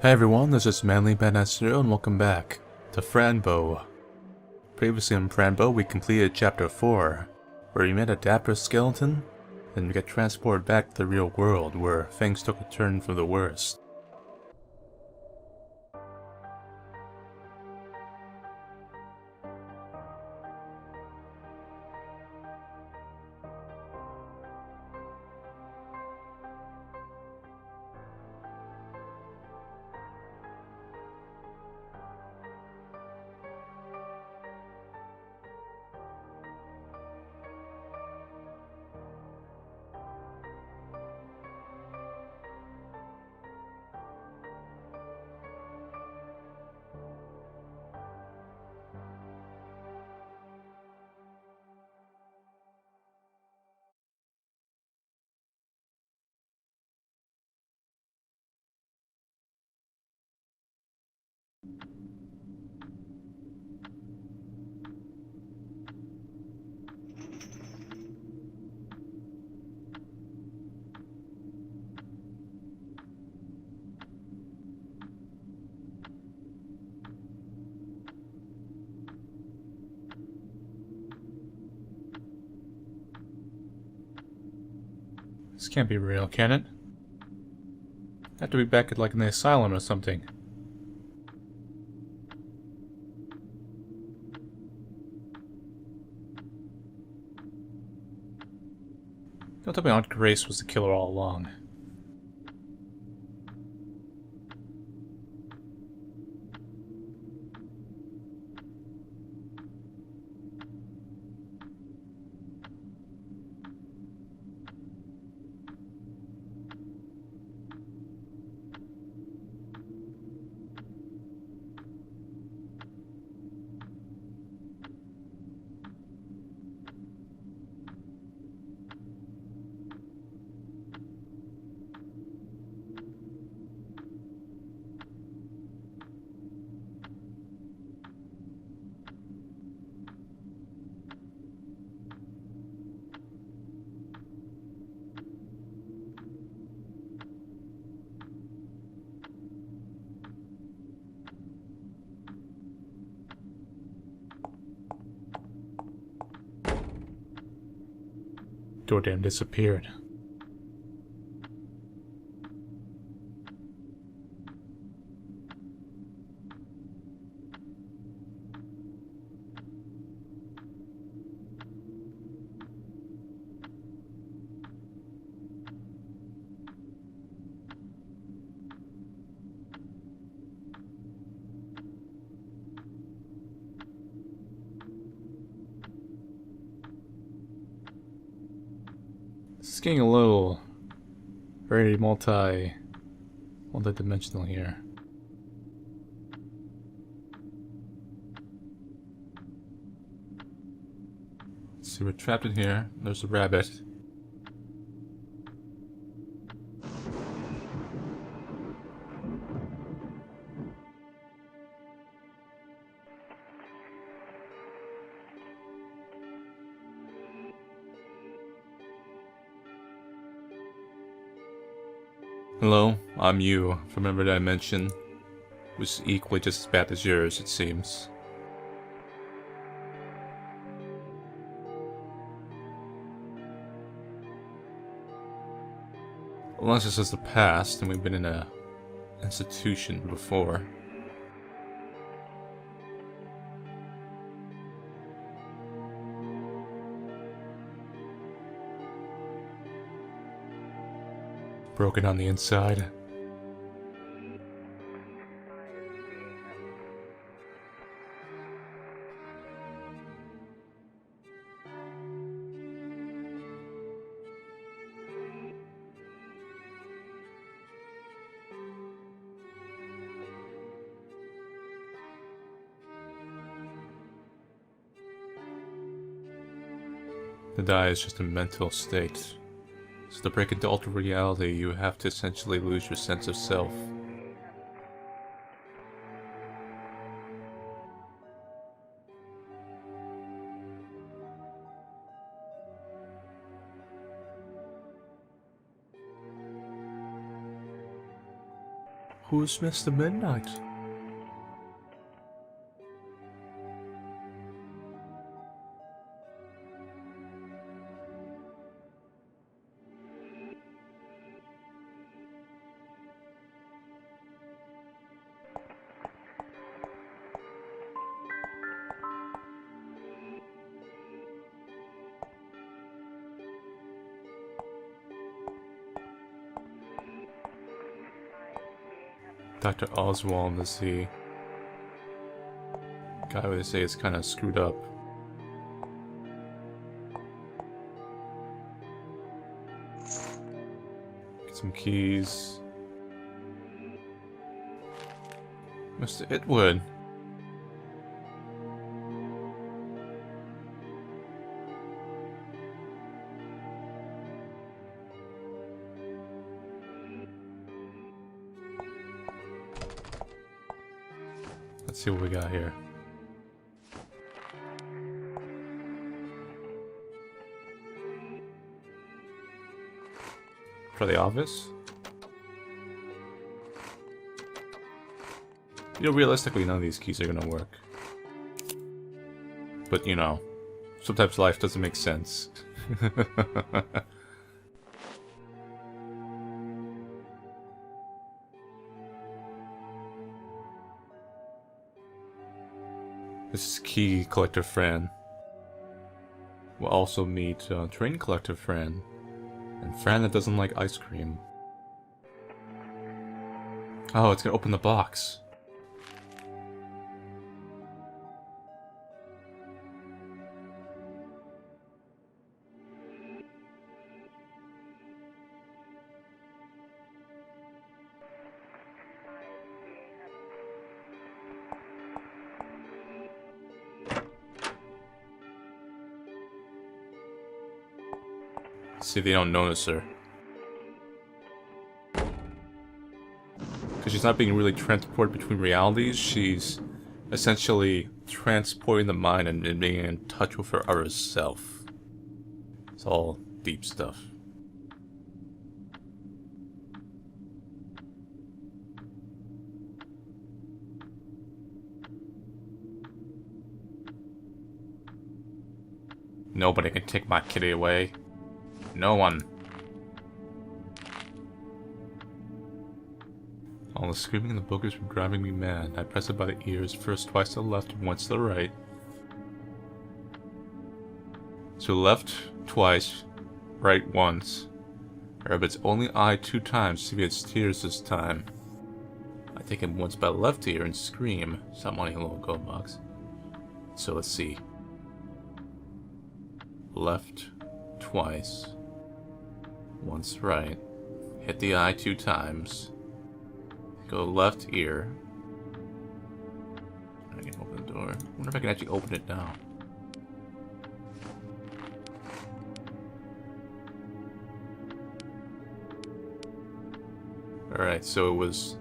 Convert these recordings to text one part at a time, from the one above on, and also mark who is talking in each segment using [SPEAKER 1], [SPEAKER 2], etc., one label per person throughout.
[SPEAKER 1] Hey everyone, this is Manly Pt.6 and welcome back to Fran Bow. Previously on Fran Bow, we completed Chapter 4, where we met a dapper skeleton, then we got transported back to the real world, where things took a turn for the worst. This can't be real, can it? I have to be back at like in the asylum or something. Don't tell me Aunt Grace was the killer all along. Door damn disappeared. This is getting a little very multi-dimensional here. Let's see, we're trapped in here. There's a rabbit. Hello, I'm you from another dimension, which is equally just as bad as yours, it seems. Unless this is the past, and we've been in a institution before. Broken on the inside. To die is just a mental state. So to break into altered reality, you have to essentially lose your sense of self. Who's Mr. Midnight? Dr. Oswald is the guy who they say is kind of screwed up. Get some keys. Mr. Itwood. Let's see what we got here. For the office? You know, realistically, none of these keys are gonna work. But, you know, sometimes life doesn't make sense. This is Key Collector Fran. We'll also meet Train Collector Fran. And Fran that doesn't like ice cream. Oh, it's gonna open the box. See if they don't notice her. Because she's not being really transported between realities, she's essentially transporting the mind and being in touch with her other self. It's all deep stuff. Nobody can take my kitty away. No one. All the screaming and the boogers were driving me mad. I pressed it by the ears, first twice to the left and once to the right. So left twice, right once. I rub its only eye 2 times to see if its tears this time. I take him once by the left ear and scream. Stop wanting a little gold box. So let's see. Left twice. Once right. Hit the eye 2 times. Go left ear. I can open the door. I wonder if I can actually open it now. Alright, so it was...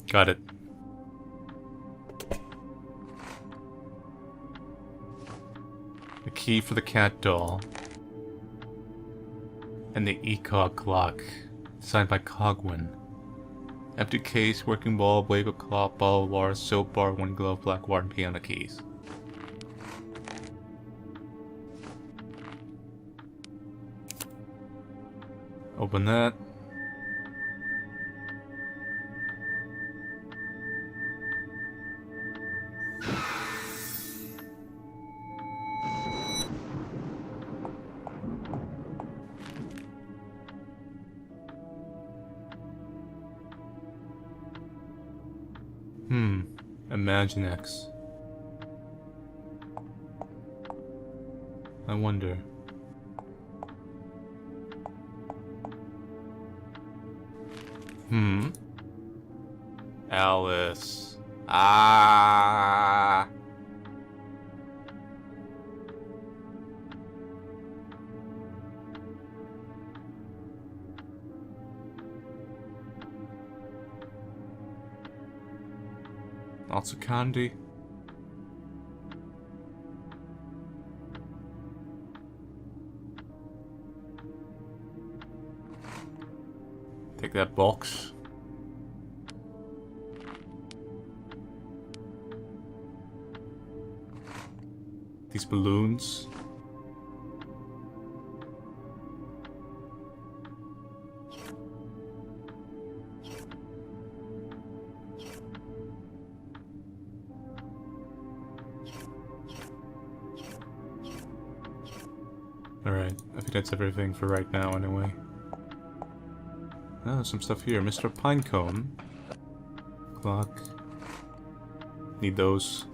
[SPEAKER 1] Got it. The key for the cat doll. And the ECOG clock. Signed by Cogwin. Empty case, working ball, wave of cloth, ball bar, soap bar, 1 glove, black wire, and piano keys. Open that. Imaginationnnn. I wonder. Alice. Ah. Lots of candy. Take that box. These balloons. Alright, I think that's everything for right now anyway. Oh, there's some stuff here. Mr. Pinecone. Clock. Need those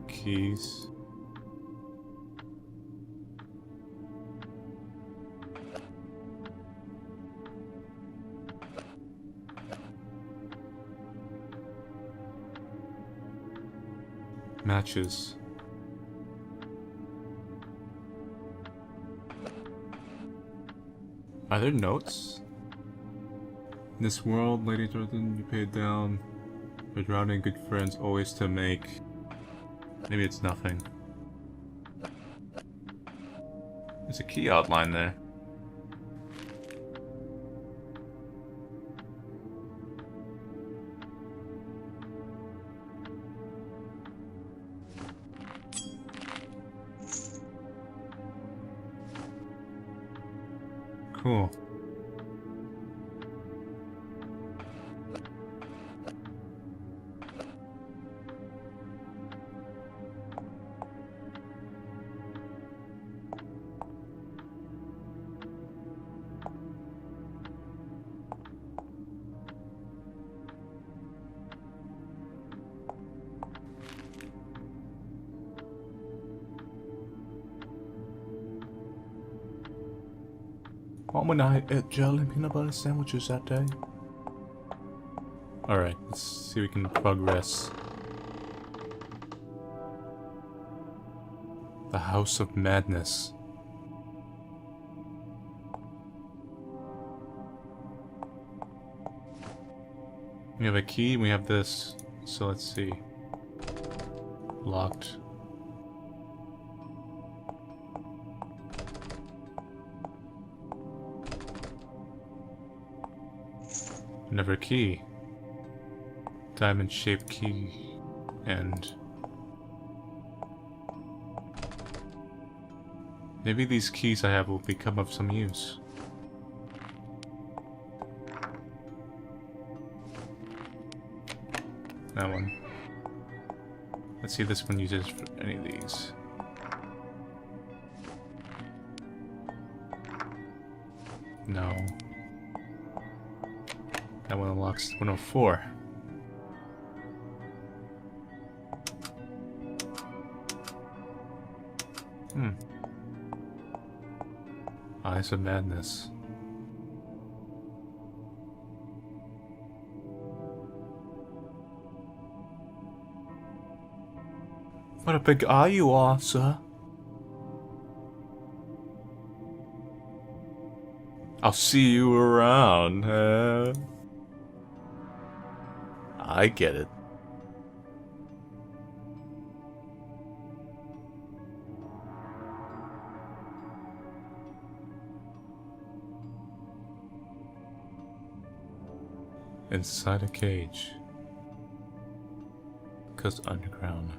[SPEAKER 1] keys. Matches. Are there notes? In this world, Lady Jordan, you paid down for drowning good friends always to make. Maybe it's nothing. There's a key outline there. Cool. Mom and I ate jelly and peanut butter sandwiches that day. Alright, let's see if we can progress. The House of Madness. We have a key, we have this. So let's see. Locked. Another key. Diamond-shaped key. And maybe these keys I have will become of some use. That one. Let's see if this one uses for any of these. No. That one unlocks 104. Eyes of Madness. What a big eye you are, sir. I'll see you around, huh? I get it. Inside a cage. Because underground.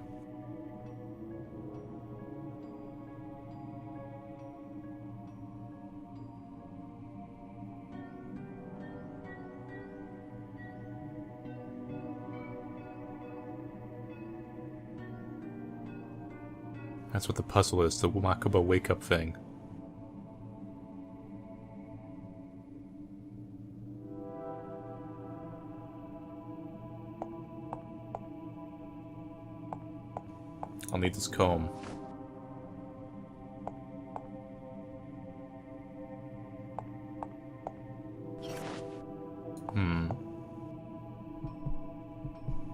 [SPEAKER 1] That's what the puzzle is, the Makuba wake-up thing. I'll need this comb.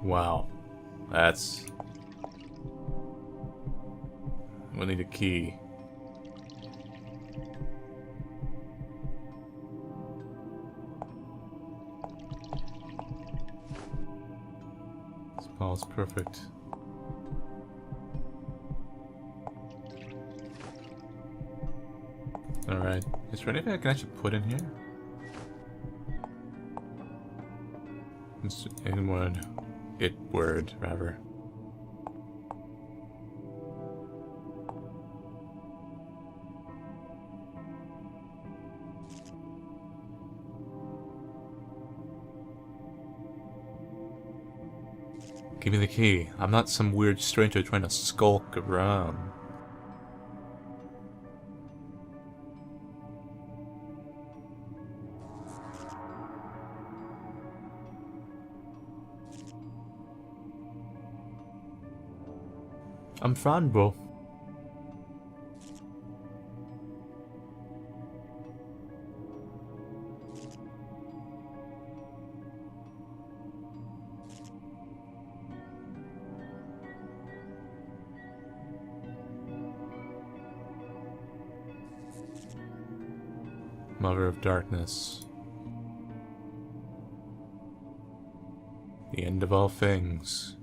[SPEAKER 1] Wow. That's... we'll need a key. This ball's perfect. Alright. Is there anything I can actually put in here? Inward. Itward, rather. Give me the key. I'm not some weird stranger trying to skulk around. I'm Fran Bow. Mother of Darkness. The end of all things.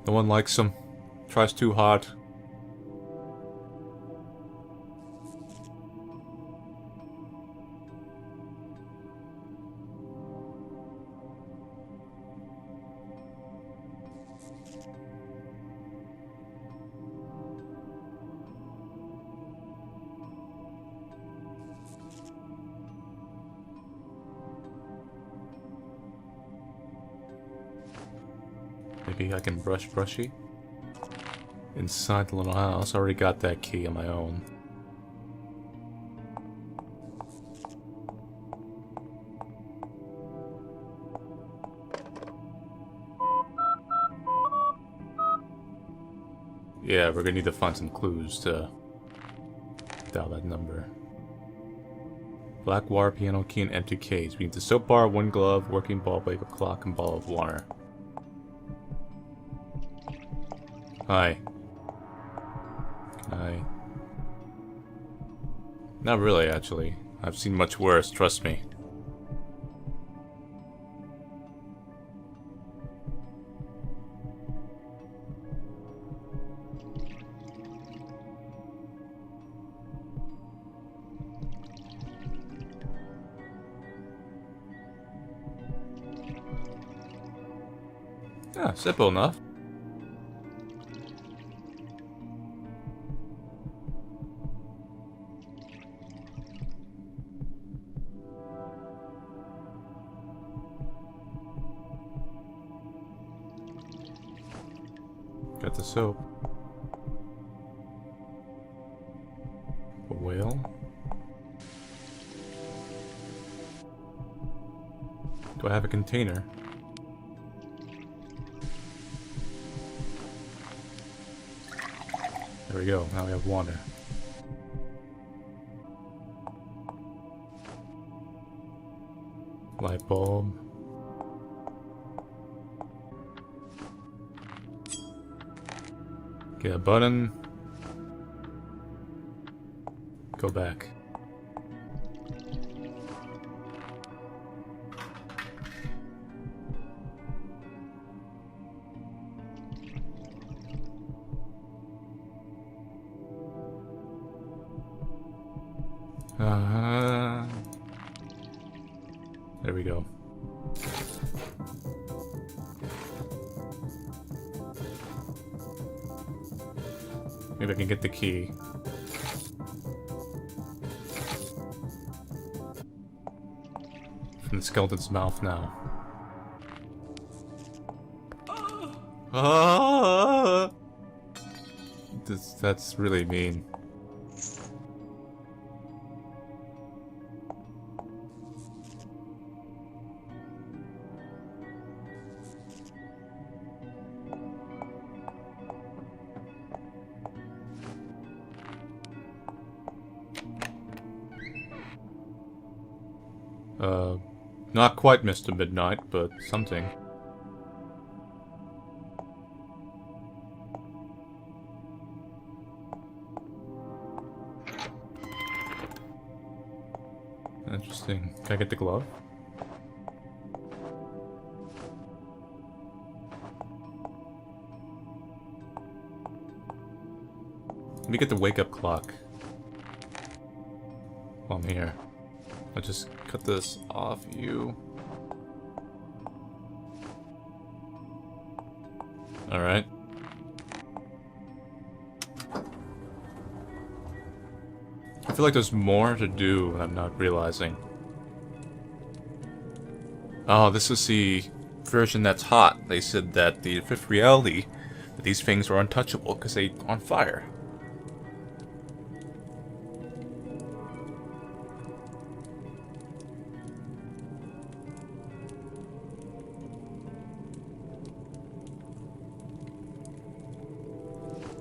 [SPEAKER 1] No one likes him. Tries too hard. Maybe I can brushy. Inside the little house. I already got that key on my own. Yeah, we're gonna need to find some clues to dial that number. Black wire, piano key, and empty case. We need the soap bar, one glove, working ball, paper clock, and ball of wire. Hi. Can I? Not really, actually. I've seen much worse, trust me. Yeah, simple enough. Got the soap. A whale. Do I have a container? There we go, now we have water. Light bulb. Get a button. Go back. There we go. Maybe I can get the key. From the skeleton's mouth now. Ah! That's really mean. Not quite Mr. Midnight, but something. Interesting. Can I get the glove? me get the wake-up clock. While I'm here. I'll just cut this off you. Alright. I feel like there's more to do I'm not realizing. Oh, this is the version that's hot. They said that the fifth reality, that these things were untouchable because they're on fire.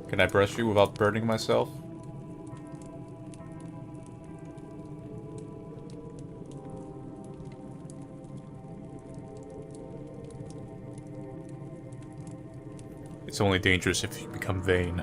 [SPEAKER 1] Can I brush you without burning myself? It's only dangerous if you become vain.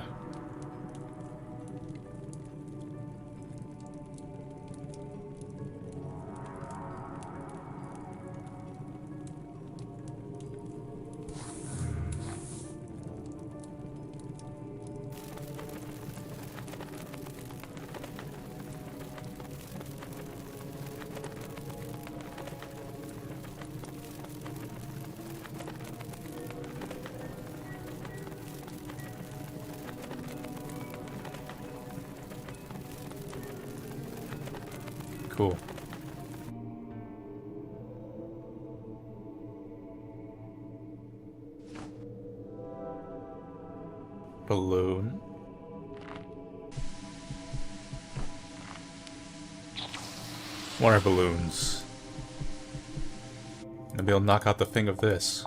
[SPEAKER 1] Cool. Balloon. Water balloons. Maybe I'll knock out the thing of this.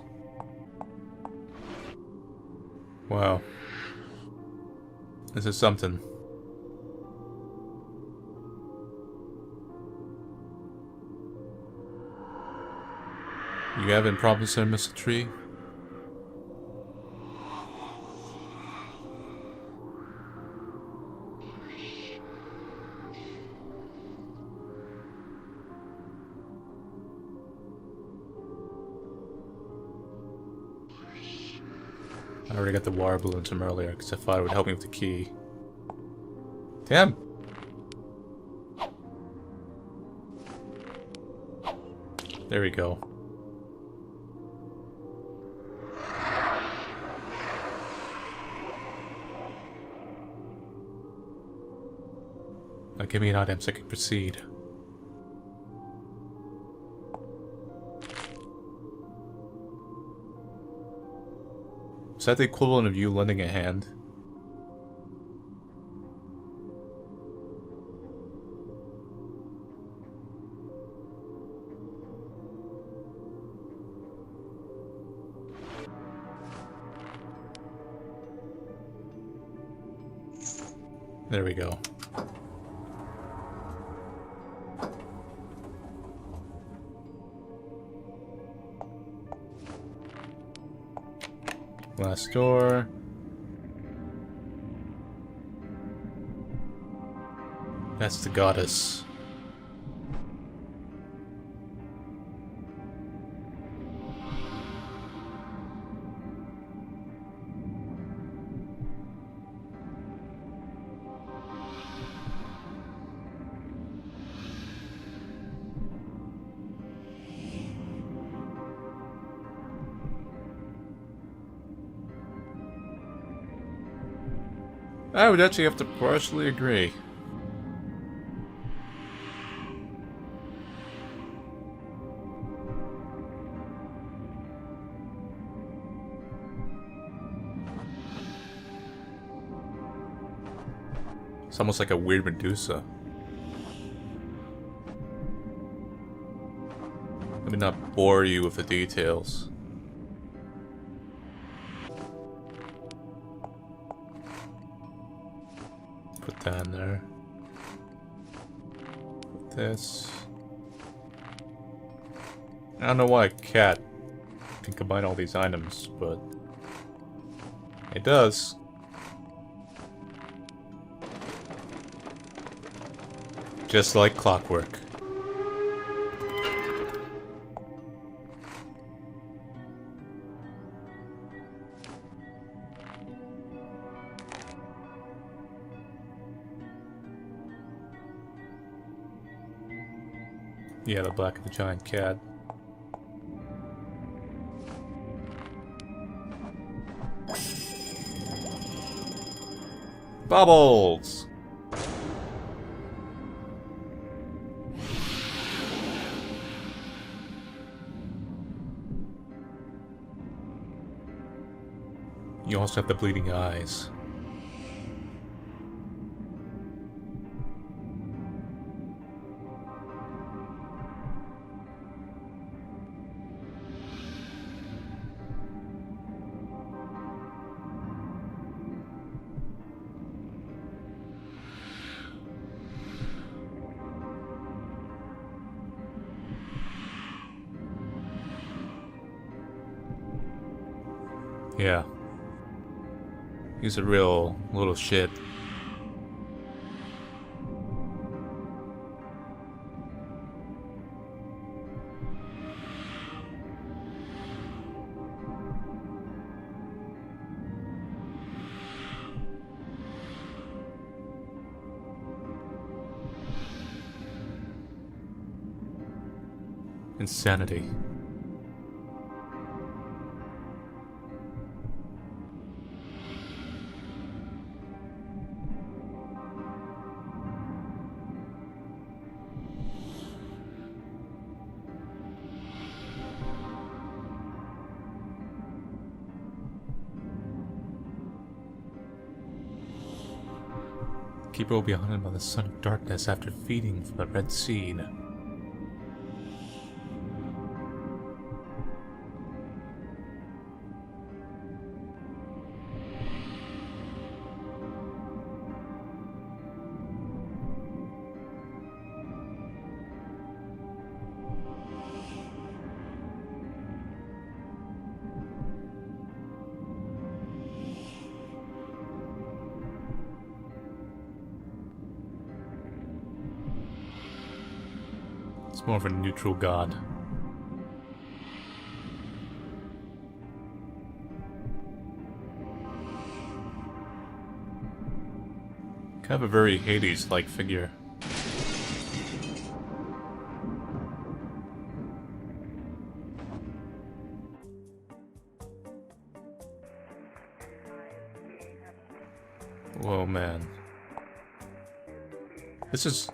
[SPEAKER 1] Wow. This is something. You having problems there, Mr. Tree? I already got the water balloons from earlier, because I thought it would help me with the key. Damn! There we go. Now give me an item so I can proceed. Is that the equivalent of you lending a hand? There we go. Last door. That's the goddess. I would actually have to partially agree. It's almost like a weird Medusa. Let me not bore you with the details. Put that in there. Put this. I don't know why a cat can combine all these items, but it does. Just like clockwork. Yeah, the black of the giant cat. Bubbles! You also have the bleeding eyes. Yeah. He's a real little shit. Insanity. People will be haunted by the son of darkness after feeding from the red seed. It's more of a neutral god. Kind of a very Hades-like figure. Whoa, man. This is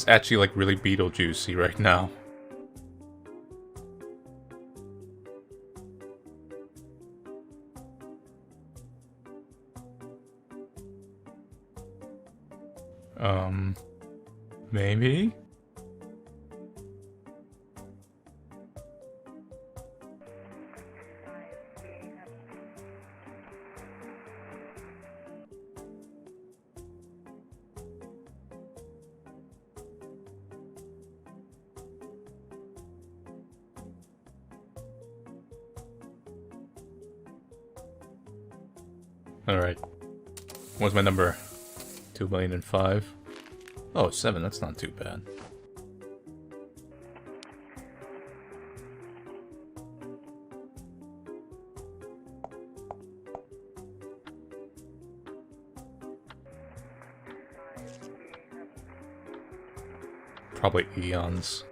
[SPEAKER 1] actually like really Beetlejuicy right now. Maybe? Alright. What's my number? 2,000,005. Oh, 7, that's not too bad. Probably eons.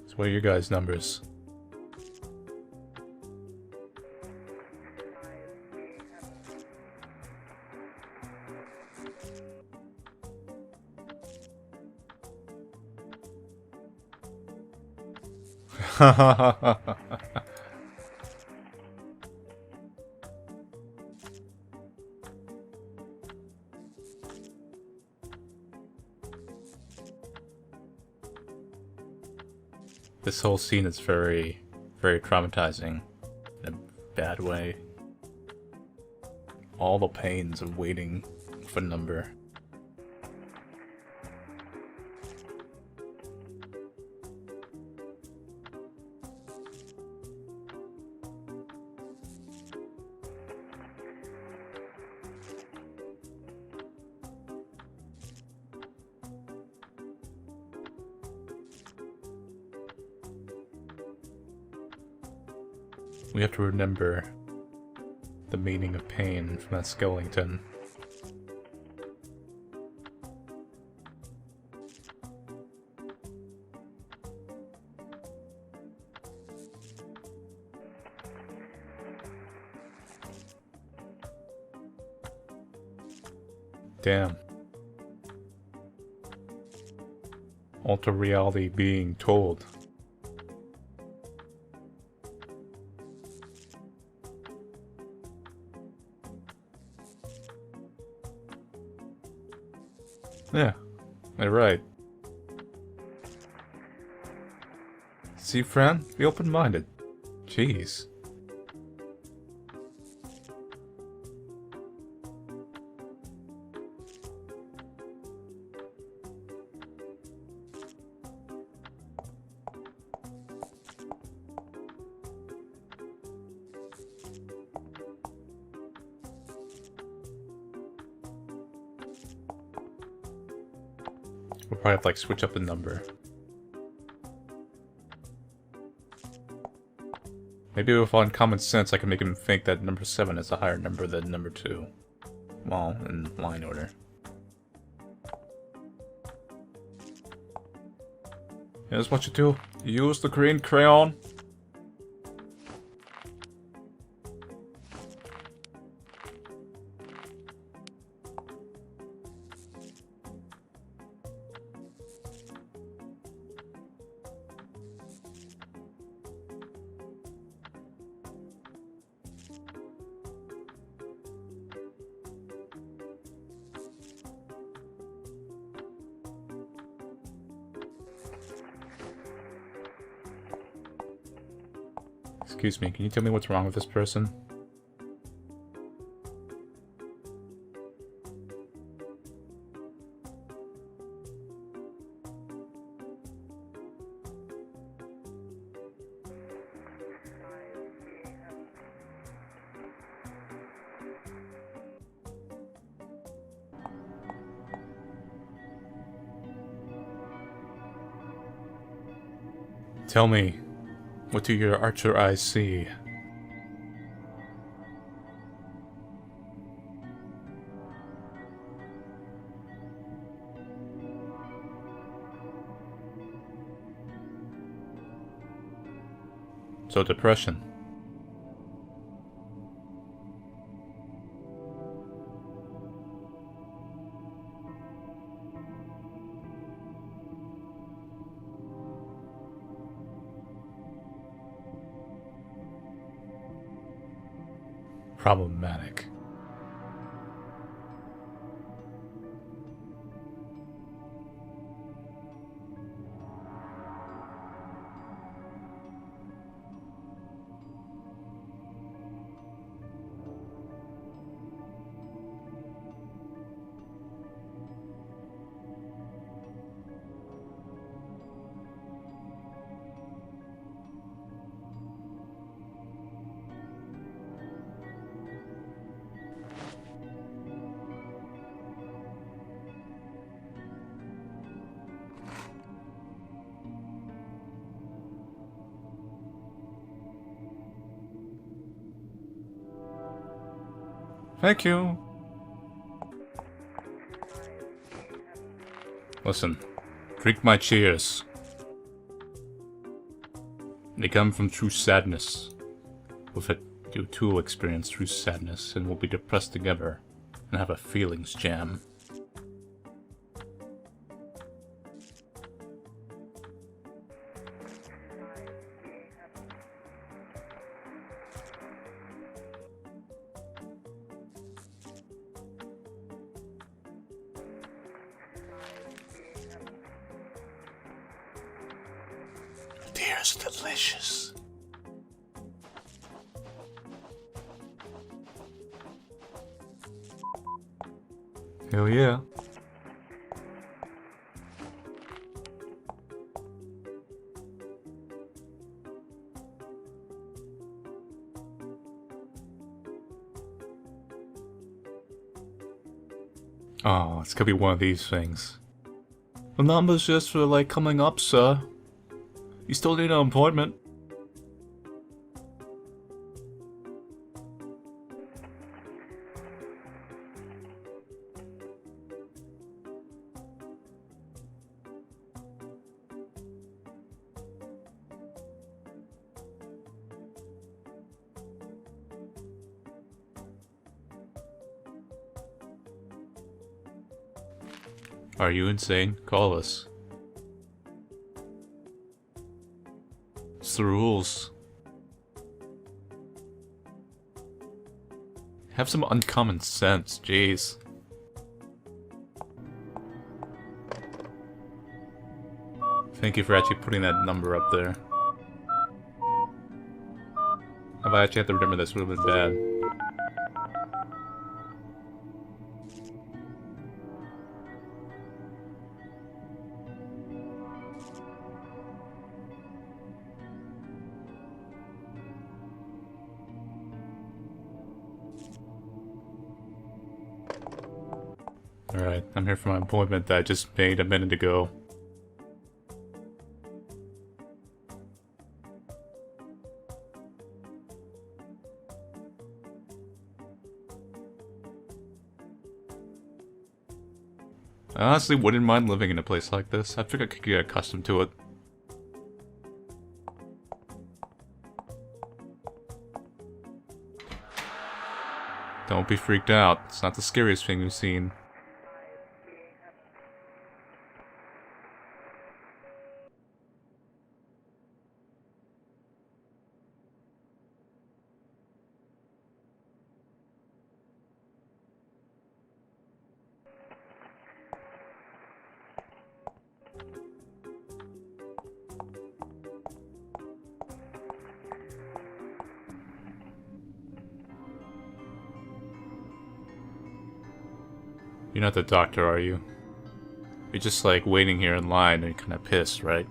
[SPEAKER 1] So what are your guys' numbers? This whole scene is very, very traumatizing in a bad way. All the pains of waiting for number. We have to remember the meaning of pain from that skeleton. damn. Alter reality being told. Yeah, they're right. See, Fran? Be open-minded. Jeez. We'll probably have to, like, switch up the number. Maybe with uncommon sense, I can make him think that number 7 is a higher number than number 2. Well, in line order. Here's what you do. You use the green crayon. Excuse me, can you tell me what's wrong with this person? Tell me, what do your archer eyes see? So depression. Problematic. Thank you. Listen, drink my cheers. They come from true sadness. With it, you too will experience true sadness and will be depressed together and have a feelings jam. Tears delicious. Hell yeah. Oh, it's gonna be one of these things. The number's just for, like, coming up, sir. You still need an appointment. Are you insane? Call us. It's the rules. Have some uncommon sense, jeez. Thank you for actually putting that number up there. If I actually had to remember this, would have been bad. Alright, I'm here for my appointment that I just made a minute ago. I honestly wouldn't mind living in a place like this. I think I could get accustomed to it. Don't be freaked out. It's not the scariest thing you've seen. You're not the doctor, are you? You're just like waiting here in line and kinda pissed, right?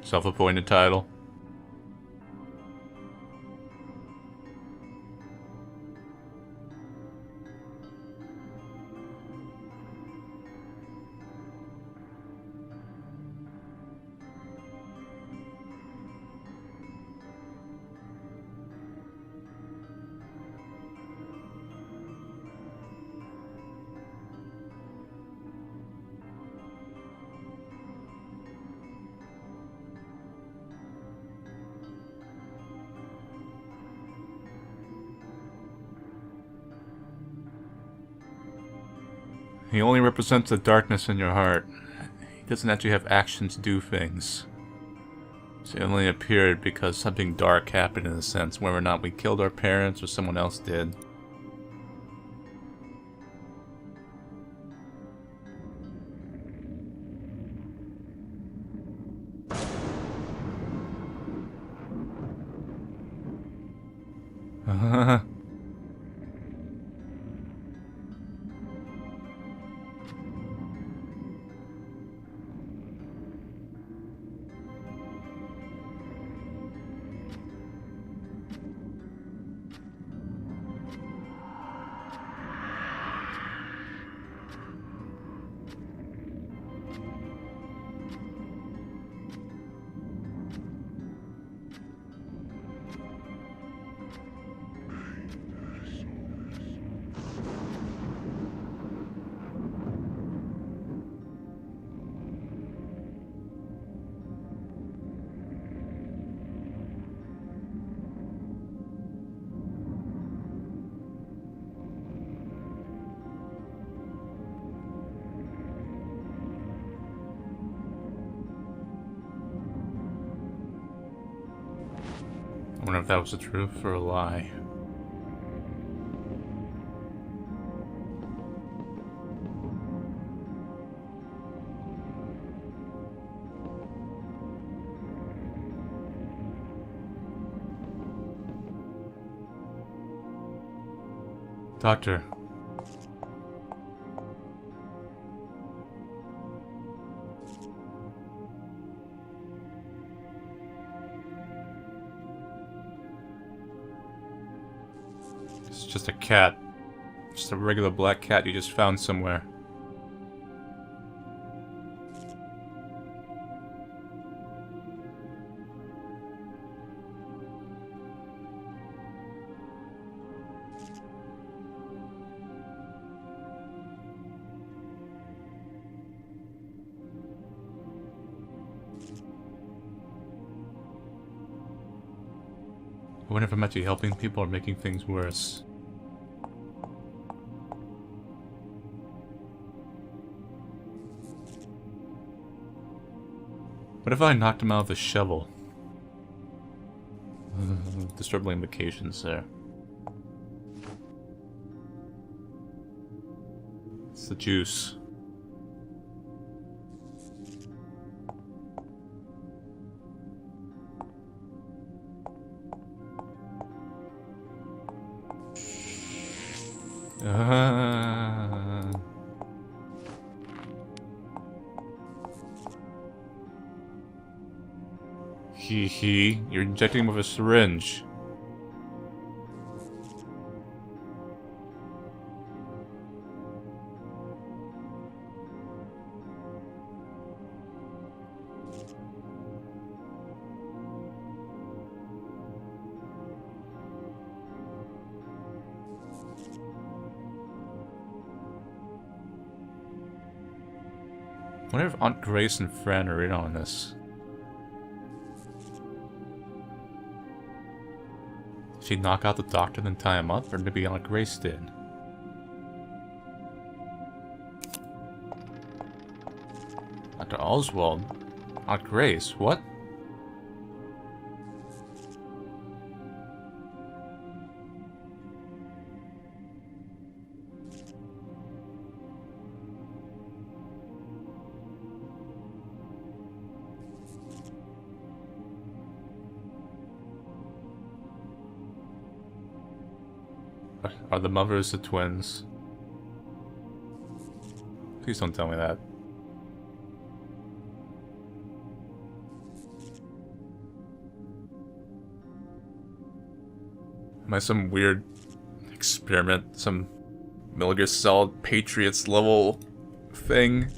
[SPEAKER 1] Self-appointed title. He only represents the darkness in your heart. He doesn't actually have action to do things. So he only appeared because something dark happened in a sense, whether or not we killed our parents or someone else did. I wonder if that was the truth or a lie. Doctor. It's just a cat. Just a regular black cat you just found somewhere. I wonder if I'm actually helping people or making things worse. What if I knocked him out with a shovel? Disturbing implications there. It's the juice. Hee, you're injecting him with a syringe. I wonder if Aunt Grace and Fran are in on this. Did she knock out the doctor then tie him up, or maybe Aunt Grace did? Dr. Oswald? Aunt Grace? What? Are the mothers the twins? Please don't tell me that. Am I some weird experiment? Some Metal Gear Solid Patriots level thing?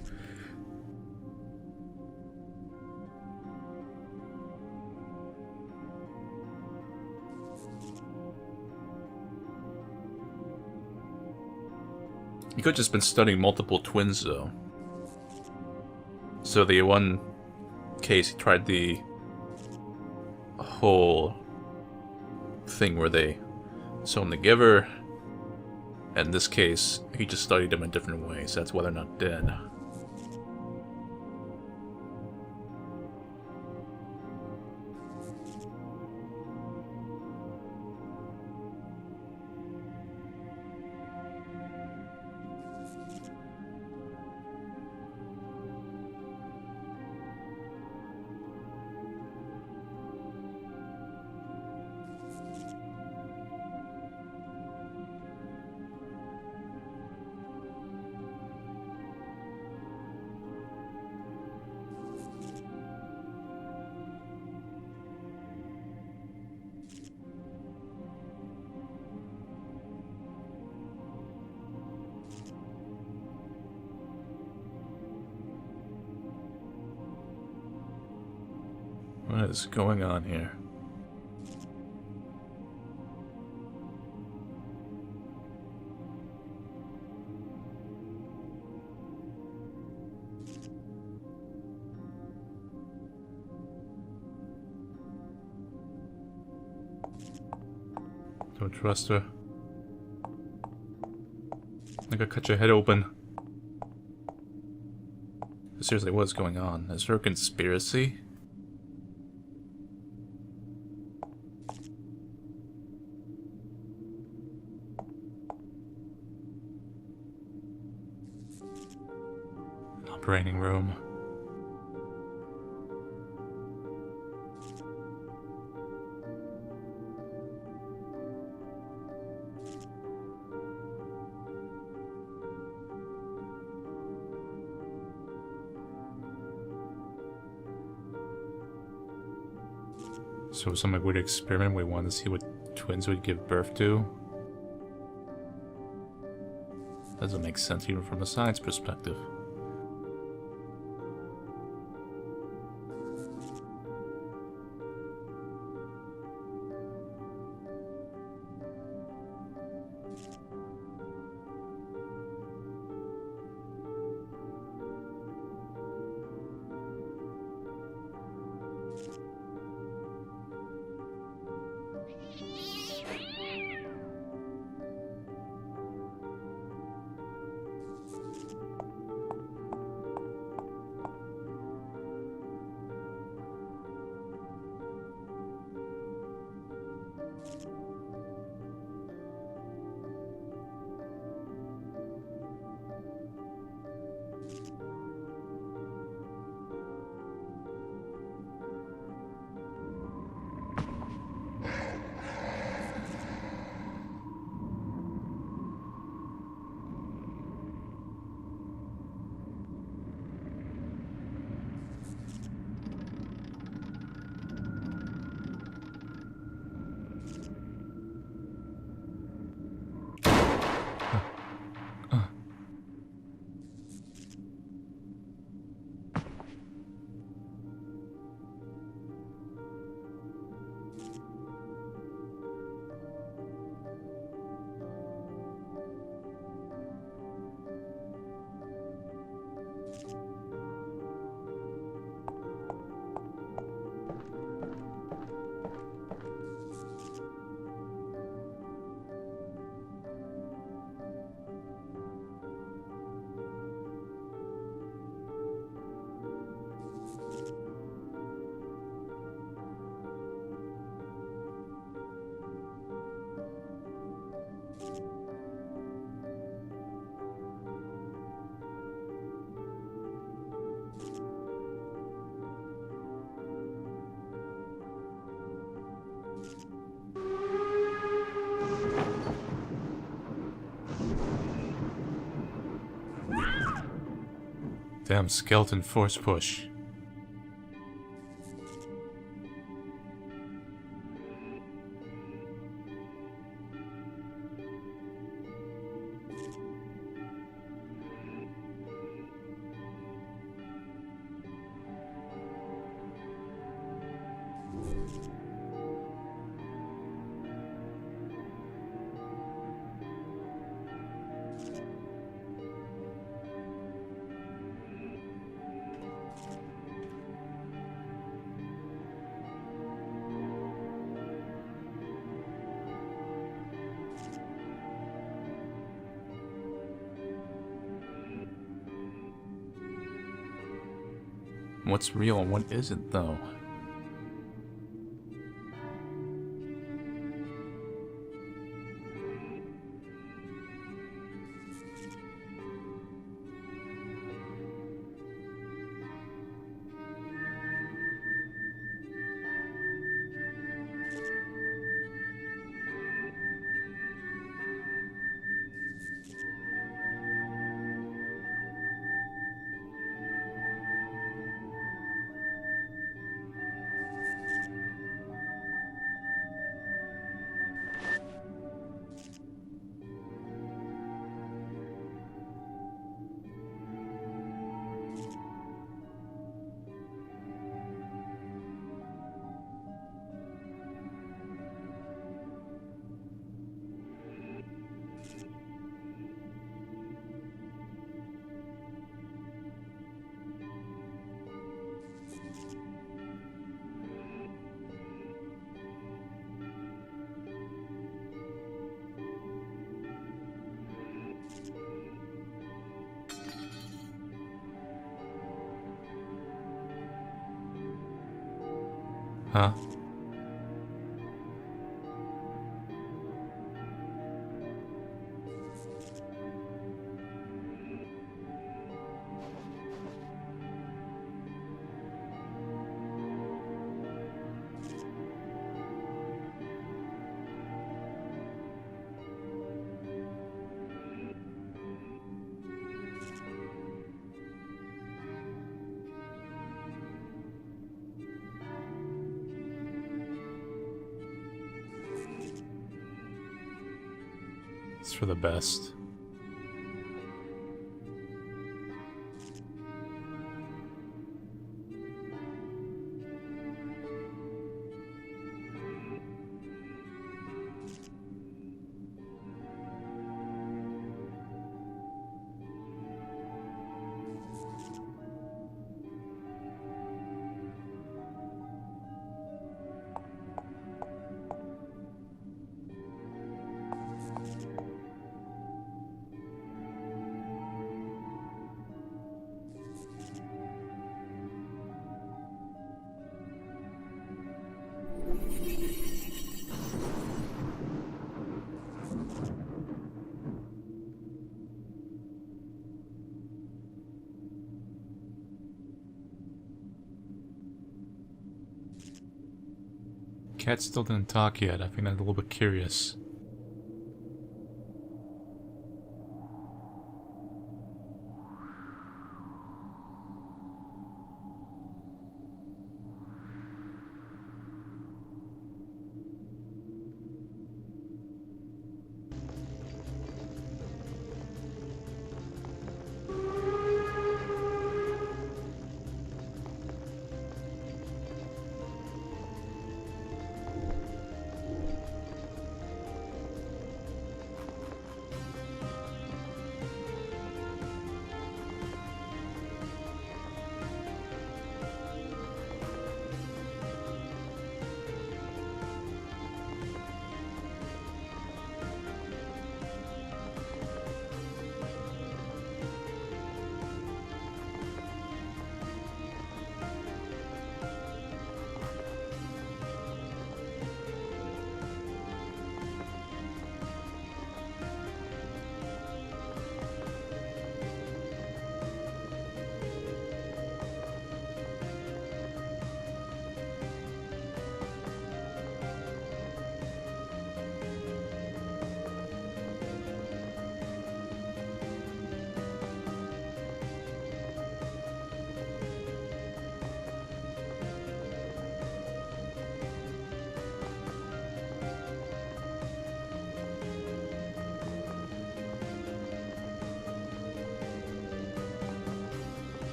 [SPEAKER 1] He could have just been studying multiple twins, though. So the one case, he tried the whole thing where they sew them together. And in this case, he just studied them in different ways. That's why they're not dead. What is going on here? Don't trust her. I could cut your head open. Seriously, what's going on? Is there a conspiracy? Operating room. So some weird experiment we wanted to see what twins would give birth to. Doesn't make sense even from a science perspective. Damn skeleton force push. What's real and what isn't, though? Huh? It's for the best. Cat still didn't talk yet. I think I'm a little bit curious.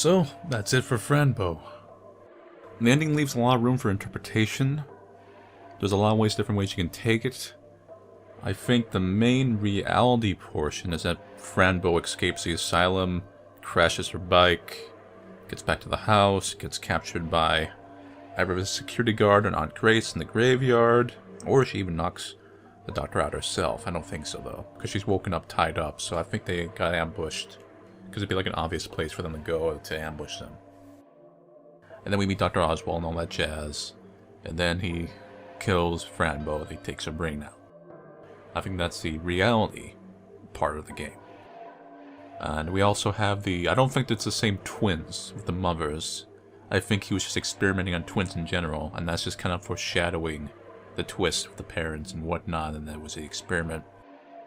[SPEAKER 1] So, that's it for Fran Bow. The ending leaves a lot of room for interpretation. There's a lot of different ways you can take it. I think the main reality portion is that Fran Bow escapes the asylum, crashes her bike, gets back to the house, gets captured by either the security guard and Aunt Grace in the graveyard, or she even knocks the doctor out herself. I don't think so, though, because she's woken up tied up, so I think they got ambushed. Because it'd be like an obvious place for them to go to ambush them. And then we meet Dr. Oswald and all that jazz. And then he kills Fran Bow. He takes her brain out. I think that's the reality part of the game. And we also have the... I don't think it's the same twins with the mothers. I think he was just experimenting on twins in general. And that's just kind of foreshadowing the twist with the parents and whatnot. And that was the experiment.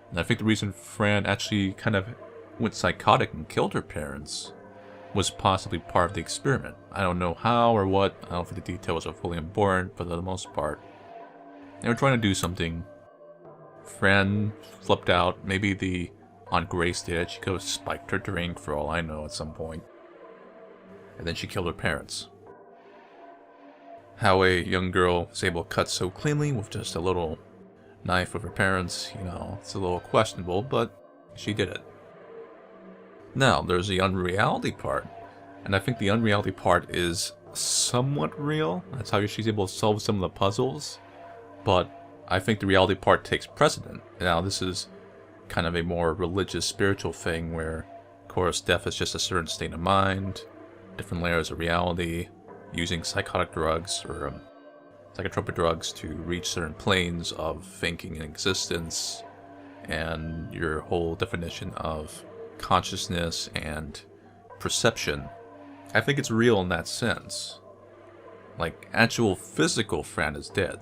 [SPEAKER 1] And I think the reason Fran actually kind of went psychotic and killed her parents was possibly part of the experiment. I don't know how or what. I don't think the details are fully important, but for the most part, they were trying to do something. Fran flipped out. Maybe the Aunt Grace did. She could have spiked her drink for all I know at some point. And then she killed her parents. How a young girl is able to cut so cleanly with just a little knife with her parents, you know, it's a little questionable, but she did it. Now, there's the unreality part, and I think the unreality part is somewhat real. That's how she's able to solve some of the puzzles, but I think the reality part takes precedent. Now, this is kind of a more religious, spiritual thing where, of course, death is just a certain state of mind, different layers of reality, using psychotic drugs or psychotropic drugs to reach certain planes of thinking and existence, and your whole definition of consciousness and perception. I think it's real in that sense. Like, actual physical Fran is dead.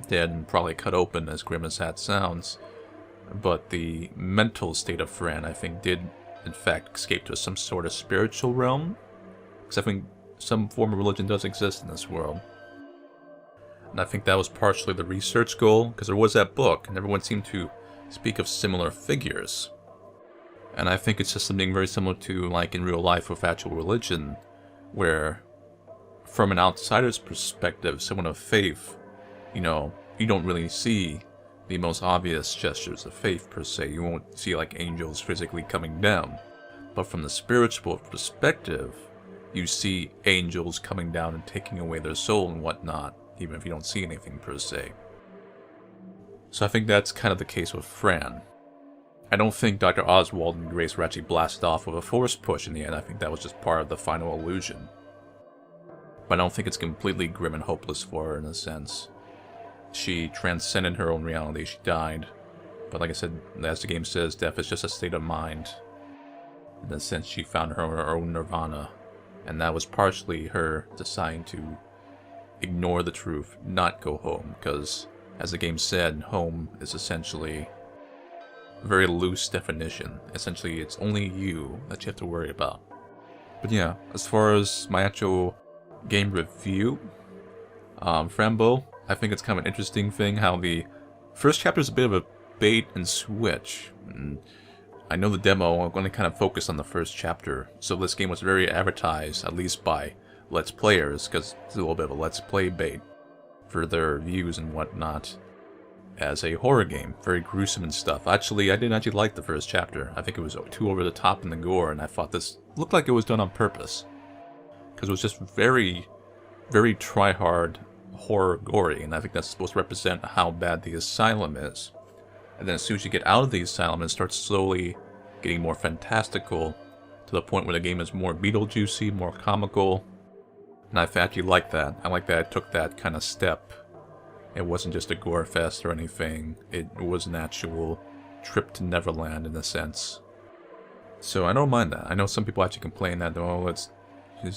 [SPEAKER 1] Dead and probably cut open, as grim as that sounds. But the mental state of Fran, I think, did in fact escape to some sort of spiritual realm. Because I think some form of religion does exist in this world. And I think that was partially the research goal, because there was that book, and everyone seemed to speak of similar figures. And I think it's just something very similar to, like, in real life with actual religion, where, from an outsider's perspective, someone of faith, you know, you don't really see the most obvious gestures of faith, per se. You won't see, like, angels physically coming down. But from the spiritual perspective, you see angels coming down and taking away their soul and whatnot, even if you don't see anything, per se. So I think that's kind of the case with Fran. I don't think Dr. Oswald and Grace were actually blasted off with a force push in the end. I think that was just part of the final illusion. But I don't think it's completely grim and hopeless for her in a sense. She transcended her own reality. She died. But like I said, as the game says, death is just a state of mind. In a sense, she found her own nirvana. And that was partially her deciding to ignore the truth, not go home. Because, as the game said, home is essentially a very loose definition. Essentially, it's only you that you have to worry about. But yeah, as far as my actual game review, Fran Bow, I think it's kind of an interesting thing how the first chapter is a bit of a bait and switch. And I know the demo, I'm going to kind of focus on the first chapter. So this game was very advertised, at least by Let's Players, because it's a little bit of a Let's Play bait for their views and whatnot. As a horror game, very gruesome and stuff. Actually, I didn't actually like the first chapter. I think it was too over the top in the gore, and I thought this looked like it was done on purpose. Because it was just very, very try-hard horror gory, and I think that's supposed to represent how bad the Asylum is. And then as soon as you get out of the Asylum, it starts slowly getting more fantastical, to the point where the game is more Beetlejuicy, more comical. And I actually like that. I like that it took that kind of step. It wasn't just a gore fest or anything. It was an actual trip to Neverland in a sense. So I don't mind that. I know some people actually complain that, oh, it's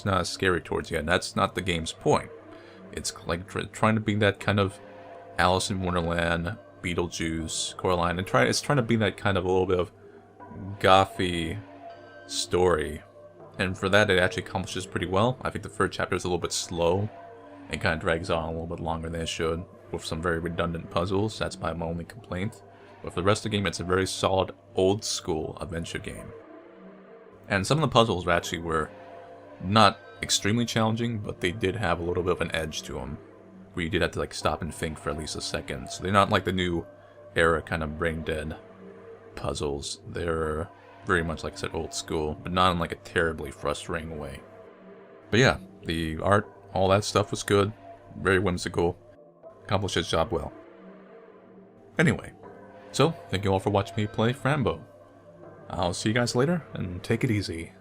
[SPEAKER 1] not as scary towards you. And that's not the game's point. It's like trying to be that kind of Alice in Wonderland, Beetlejuice, Coraline, and it's trying to be that kind of a little bit of gothy story. And for that, it actually accomplishes pretty well. I think the first chapter is a little bit slow and kind of drags on a little bit longer than it should, with some very redundant puzzles. That's my only complaint. But for the rest of the game, it's a very solid, old-school adventure game. And some of the puzzles actually were Not extremely challenging, but they did have a little bit of an edge to them, where you did have to like stop and think for at least a second. So they're not like the new era kind of brain dead puzzles. They're very much, like I said, old school, but not in like a terribly frustrating way. But yeah, the art, all that stuff was good, very whimsical, accomplished its job well. Anyway, so thank you all for watching me play Fran Bow. I'll see you guys later, and take it easy.